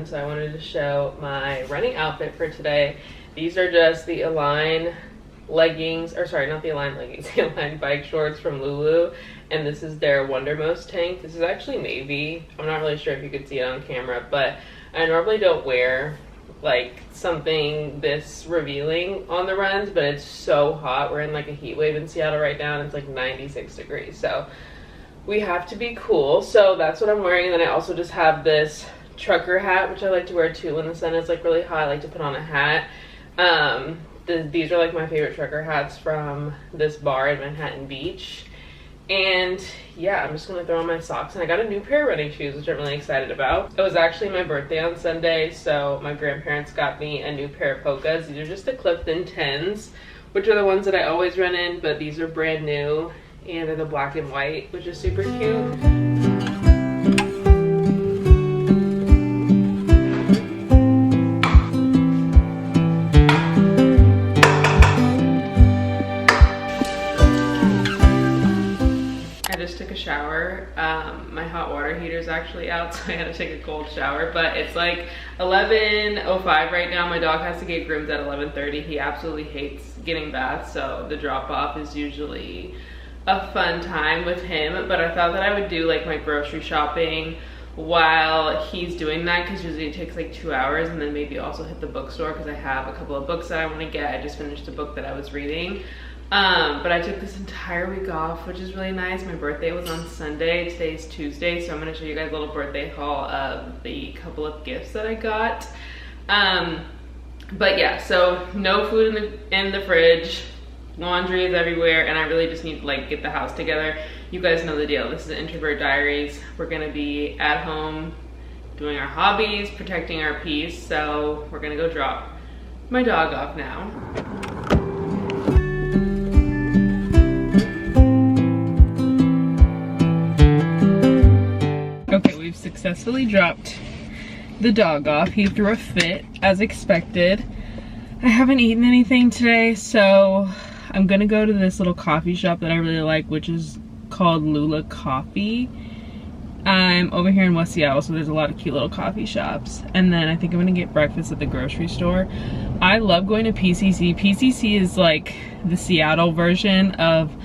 run, so I wanted to show my running outfit for today. These are just the Align leggings, or sorry, not the Align leggings, the Align bike shorts from Lulu, and this is their Wondermost tank. This is actually navy. I'm not really sure if you could see it on camera, but I normally don't wear like something this revealing on the runs, but it's so hot. We're in like a heat wave in Seattle right now, and it's like 96 degrees, so we have to be cool. So that's what I'm wearing. And then I also just have this trucker hat, which I like to wear too when the sun is like really hot. I like to put on a hat. These are like my favorite trucker hats from this bar in Manhattan Beach. And yeah, I'm just gonna throw on my socks, and I got a new pair of running shoes, which I'm really excited about. It was actually my birthday on Sunday, so my grandparents got me a new pair of Hokas. These are just the Clifton 10s, which are the ones that I always run in, but these are brand new, and they're the black and white, which is super cute. Shower. My hot water heater is actually out, so I had to take a cold shower, but it's like 11:05 right now. My dog has to get groomed at 11:30. He absolutely hates getting baths, so the drop off is usually a fun time with him. But I thought that I would do like my grocery shopping while he's doing that, because usually it takes like 2 hours, and then maybe also hit the bookstore because I have a couple of books that I want to get. I just finished a book that I was reading. But I took this entire week off, which is really nice. My birthday was on Sunday. Today's Tuesday, so I'm going to show you guys a little birthday haul of the couple of gifts that I got. But yeah, so no food in the fridge. Laundry is everywhere, and I really just need to like get the house together. You guys know the deal. This is Introvert Diaries. We're going to be at home doing our hobbies, protecting our peace. So we're going to go drop my dog off now. Okay, we've successfully dropped the dog off. He threw a fit, as expected. I haven't eaten anything today, so I'm gonna go to this little coffee shop that I really like, which is called Lula Coffee. I'm over here in West Seattle, so there's a lot of cute little coffee shops. And then I think I'm gonna get breakfast at the grocery store. I love going to PCC. PCC is like the Seattle version of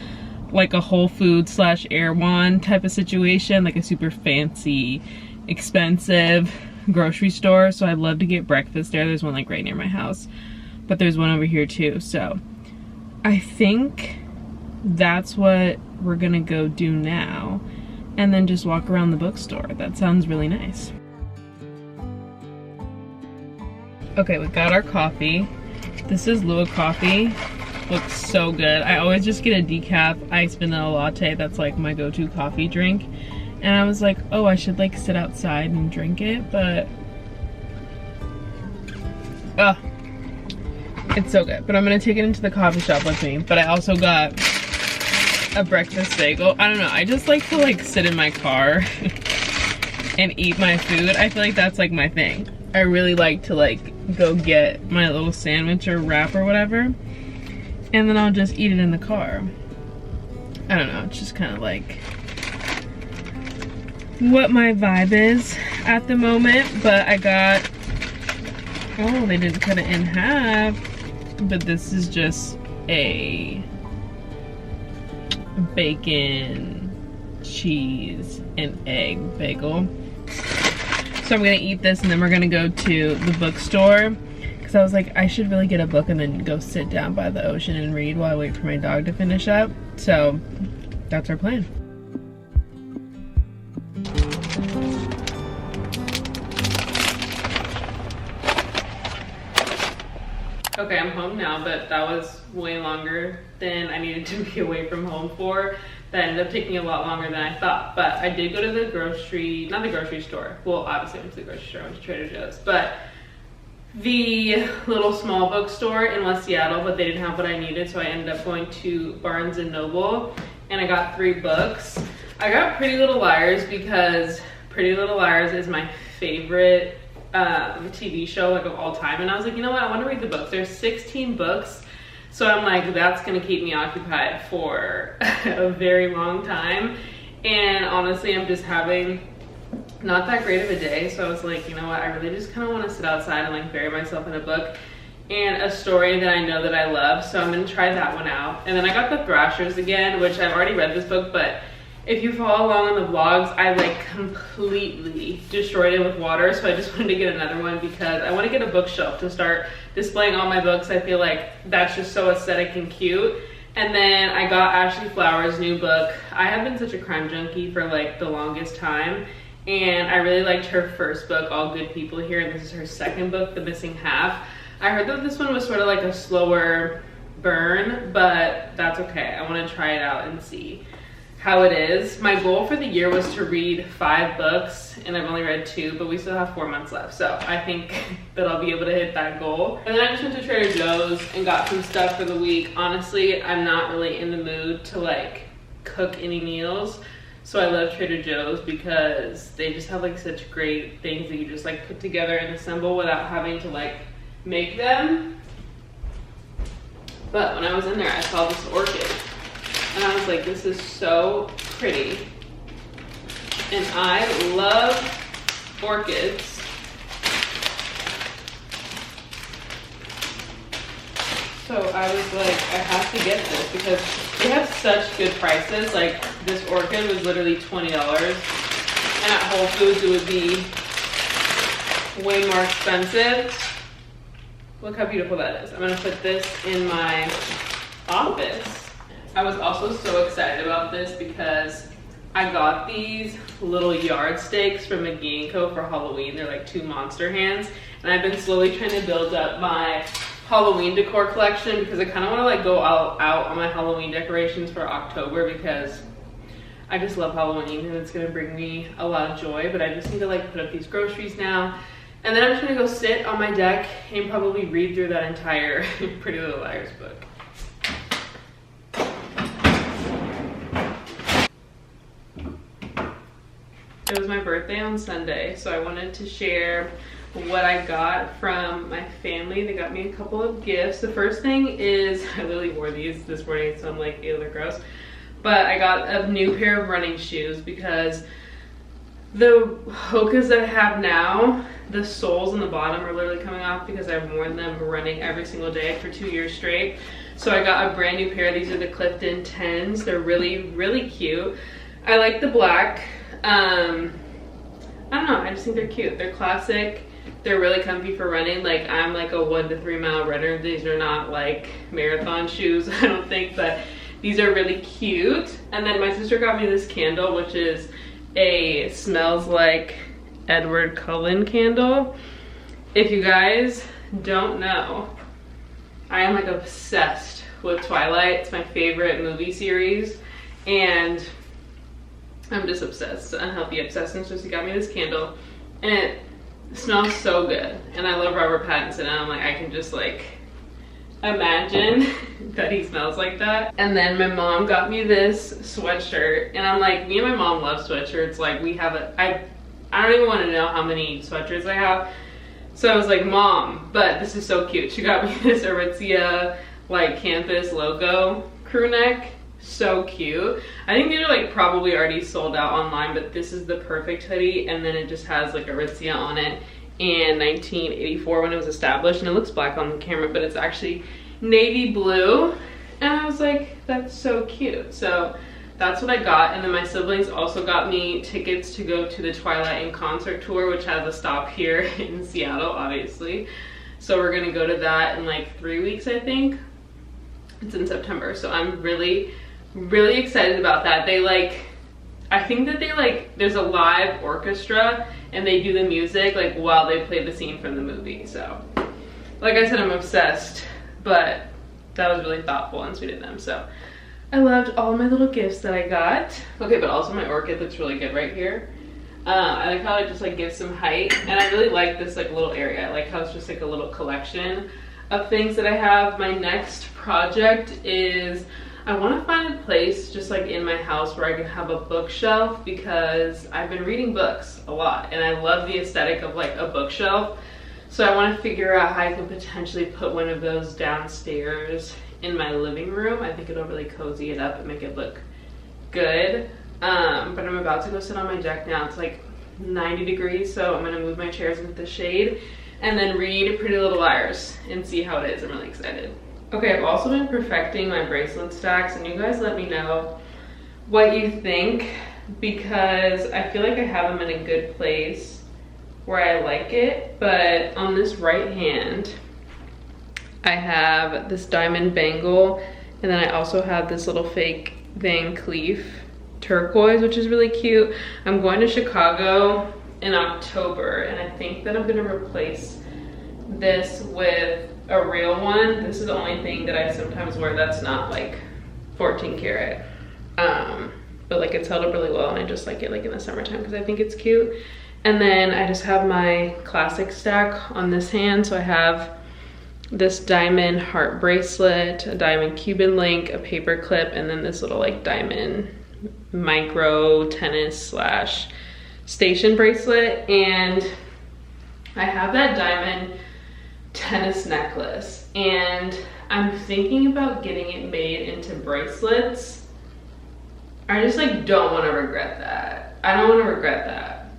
like a Whole Foods / Erewhon type of situation, like a super fancy, expensive grocery store. So I love to get breakfast there. There's one like right near my house, but there's one over here too. So I think that's what we're gonna go do now, and then just walk around the bookstore. That sounds really nice. Okay, we got our coffee. This is Lua Coffee. Looks so good. I always just get a decaf iced vanilla latte. That's like my go-to coffee drink. And I was like, oh, I should like sit outside and drink it, but it's so good. But I'm gonna take it into the coffee shop with me. But I also got a breakfast bagel. I don't know, I just like to like sit in my car and eat my food. I feel like that's like my thing. I really like to like go get my little sandwich or wrap or whatever, and then I'll just eat it in the car. I don't know, it's just kind of like what my vibe is at the moment. But I got, oh, they didn't cut it in half, but this is just a bacon, cheese, and egg bagel. So I'm gonna eat this, and then we're gonna go to the bookstore, because I was like, I should really get a book and then go sit down by the ocean and read while I wait for my dog to finish up. So that's our plan. Okay, I'm home now, but that was way longer than I needed to be away from home for. That ended up taking a lot longer than I thought. But I did go to the not the grocery store. Well, obviously I went to the grocery store, I went to Trader Joe's, but the little small bookstore in West Seattle, but they didn't have what I needed, so I ended up going to Barnes & Noble, and I got 3 books. I got Pretty Little Liars because Pretty Little Liars is my favorite TV show like of all time, and I was like, you know what, I want to read the books. There's 16 books, so I'm like, that's gonna keep me occupied for a very long time. And honestly, I'm just having not that great of a day, so I was like, you know what, I really just kind of want to sit outside and like bury myself in a book and a story that I know that I love, so I'm gonna try that one out. And then I got The Thrashers again, which I've already read this book, but if you follow along on the vlogs, I like completely destroyed it with water, so I just wanted to get another one because I want to get a bookshelf to start displaying all my books. I feel like that's just so aesthetic and cute. And then I got Ashley Flower's new book. I have been such a crime junkie for like the longest time, and I really liked her first book, All Good People Here, and this is her second book, The Missing Half. I heard that this one was sort of like a slower burn, but that's okay. I want to try it out and see how it is. My goal for the year was to read 5 books, and I've only read 2, but we still have 4 months left, so I think that I'll be able to hit that goal. And then I just went to Trader Joe's and got some stuff for the week. Honestly, I'm not really in the mood to like cook any meals, so I love Trader Joe's because they just have like such great things that you just like put together and assemble without having to like make them. But when I was in there, I saw this orchid and I was like, this is so pretty. And I love orchids. So I was like, I have to get this because they have such good prices. Like this orchid was literally $20, and at Whole Foods it would be way more expensive. Look how beautiful that is. I'm gonna put this in my office. I was also so excited about this because I got these little yard stakes from McGee & Co. for Halloween. They're like 2 monster hands, and I've been slowly trying to build up my Halloween decor collection because I kind of want to like go all out on my Halloween decorations for October because I just love Halloween and it's gonna bring me a lot of joy. But I just need to like put up these groceries now, and then I'm just gonna go sit on my deck and probably read through that entire Pretty Little Liars book. It was my birthday on Sunday, so I wanted to share what I got from my family. They got me a couple of gifts. The first thing is, I literally wore these this morning, so I'm like, ew, they're gross. But I got a new pair of running shoes because the Hokas that I have now, the soles on the bottom are literally coming off because I've worn them running every single day for 2 years straight. So I got a brand new pair. These are the Clifton 10s. They're really, really cute. I like the black. I don't know, I just think they're cute. They're classic. They're really comfy for running. Like I'm like a 1 to 3 mile runner. These are not like marathon shoes, I don't think, but these are really cute. And then my sister got me this candle, which is a Smells Like Edward Cullen candle. If you guys don't know, I am like obsessed with Twilight. It's my favorite movie series, and I'm just obsessed, unhealthy obsessed. And so she got me this candle, and it smells so good. And I love Robert Pattinson, and I'm like, I can just like imagine that he smells like that. And then my mom got me this sweatshirt, and I'm like, me and my mom love sweatshirts. Like we have I don't even want to know how many sweatshirts I have. So I was like, Mom, but this is so cute. She got me this Aritzia like campus logo crew neck. So cute. I think these are like probably already sold out online, but this is the perfect hoodie, and then it just has like Aritzia on it in 1984 when it was established, and it looks black on the camera, but it's actually navy blue. And I was like, that's so cute. So that's what I got. And then my siblings also got me tickets to go to the Twilight in concert tour, which has a stop here in Seattle, obviously. So we're gonna go to that in like 3 weeks, I think. It's in September, so I'm really excited about that. They like, I think that they like, there's a live orchestra and they do the music like while they play the scene from the movie. So like I said, I'm obsessed, but that was really thoughtful and sweet of them. So I loved all my little gifts that I got. Okay, but also my orchid looks really good right here. I like how it just like gives some height, and I really like this like little area. I like how it's just like a little collection of things that I have. My next project is I want to find a place just like in my house where I can have a bookshelf, because I've been reading books a lot and I love the aesthetic of like a bookshelf. So I want to figure out how I can potentially put one of those downstairs in my living room. I think it'll really cozy it up and make it look good. But I'm about to go sit on my deck now. It's like 90 degrees, so I'm gonna move my chairs into the shade and then read Pretty Little Liars and see how it is. I'm really excited. Okay, I've also been perfecting my bracelet stacks, and you guys let me know what you think, because I feel like I have them in a good place where I like it. But on this right hand, I have this diamond bangle, and then I also have this little fake Van Cleef turquoise, which is really cute. I'm going to Chicago in October, and I think that I'm gonna replace this with a real one. This is the only thing that I sometimes wear that's not like 14 karat. But like it's held up really well, and I just like it like in the summertime because I think it's cute. And then I just have my classic stack on this hand. So I have this diamond heart bracelet, a diamond Cuban link, a paper clip, and then this little like diamond micro tennis slash station bracelet. And I have that diamond tennis necklace, and I'm thinking about getting it made into bracelets. I just like don't want to regret that. I don't want to regret that.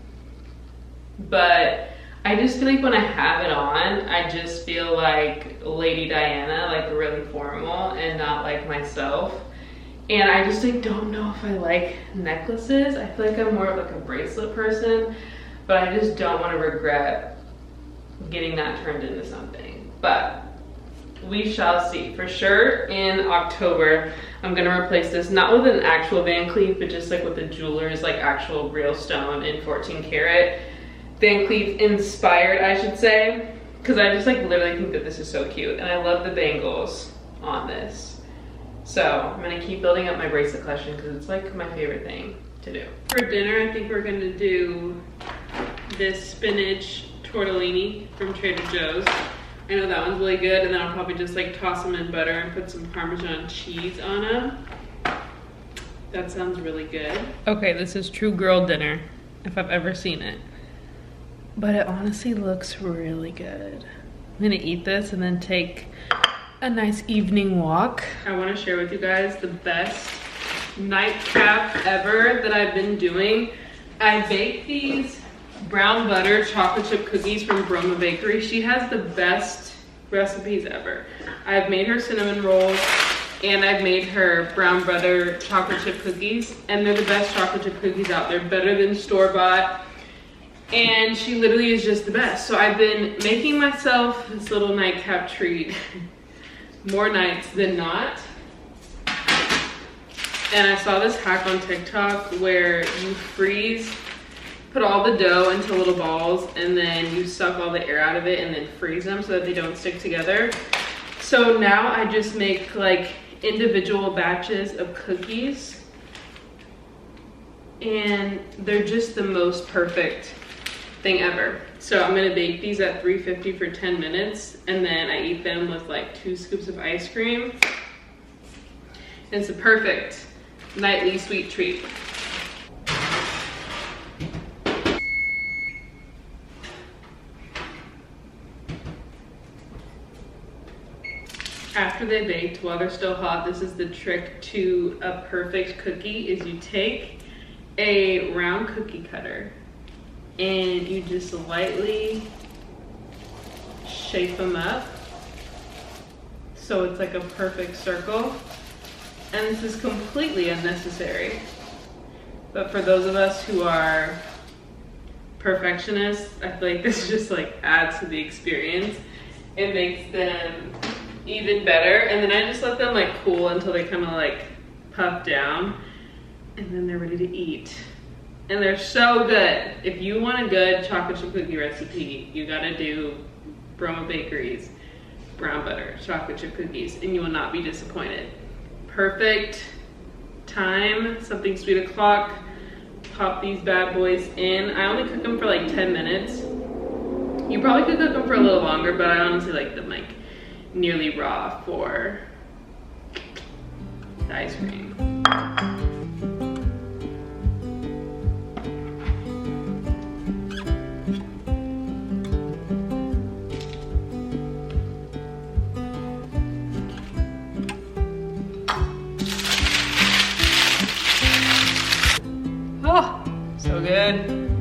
But I just feel like when I have it on, I just feel like Lady Diana, like really formal and not like myself. And I just like don't know if I like necklaces. I feel like I'm more of like a bracelet person, but I just don't want to regret getting that turned into something. But we shall see. For sure in October, I'm gonna replace this, not with an actual Van Cleef, but just like with the jeweler's like actual real stone in 14 karat. Van Cleef inspired, I should say, because I just like literally think that this is so cute, and I love the bangles on this. So I'm gonna keep building up my bracelet collection because it's like my favorite thing to do. For dinner, I think we're gonna do this spinach tortellini from Trader Joe's. I know that one's really good, and then I'll probably just like toss them in butter and put some Parmesan cheese on them. That sounds really good. Okay, this is true girl dinner, if I've ever seen it. But it honestly looks really good. I'm gonna eat this and then take a nice evening walk. I wanna share with you guys the best nightcap ever that I've been doing. I baked these brown butter chocolate chip cookies from Broma Bakery. She has the best recipes ever. I've made her cinnamon rolls, and I've made her brown butter chocolate chip cookies, and they're the best chocolate chip cookies out there, better than store-bought. And she literally is just the best. So I've been making myself this little nightcap treat more nights than not. And I saw this hack on TikTok where you put all the dough into little balls, and then you suck all the air out of it and then freeze them so that they don't stick together. So now I just make like individual batches of cookies, and they're just the most perfect thing ever. So I'm gonna bake these at 350 for 10 minutes, and then I eat them with like 2 scoops of ice cream. And it's a perfect nightly sweet treat. After they baked, while they're still hot, this is the trick to a perfect cookie, is you take a round cookie cutter and you just lightly shape them up so it's like a perfect circle. And this is completely unnecessary, but for those of us who are perfectionists, I feel like this just like adds to the experience. It makes them even better. And then I just let them like cool until they kind of like puff down, and then they're ready to eat. And they're so good. If you want a good chocolate chip cookie recipe, you gotta do Broma Bakery's brown butter chocolate chip cookies, and you will not be disappointed. Perfect time, something sweet o'clock. Pop these bad boys in. I only cook them for like 10 minutes. You probably could cook them for a little longer, but I honestly like them like nearly raw for the ice cream. Oh, so good.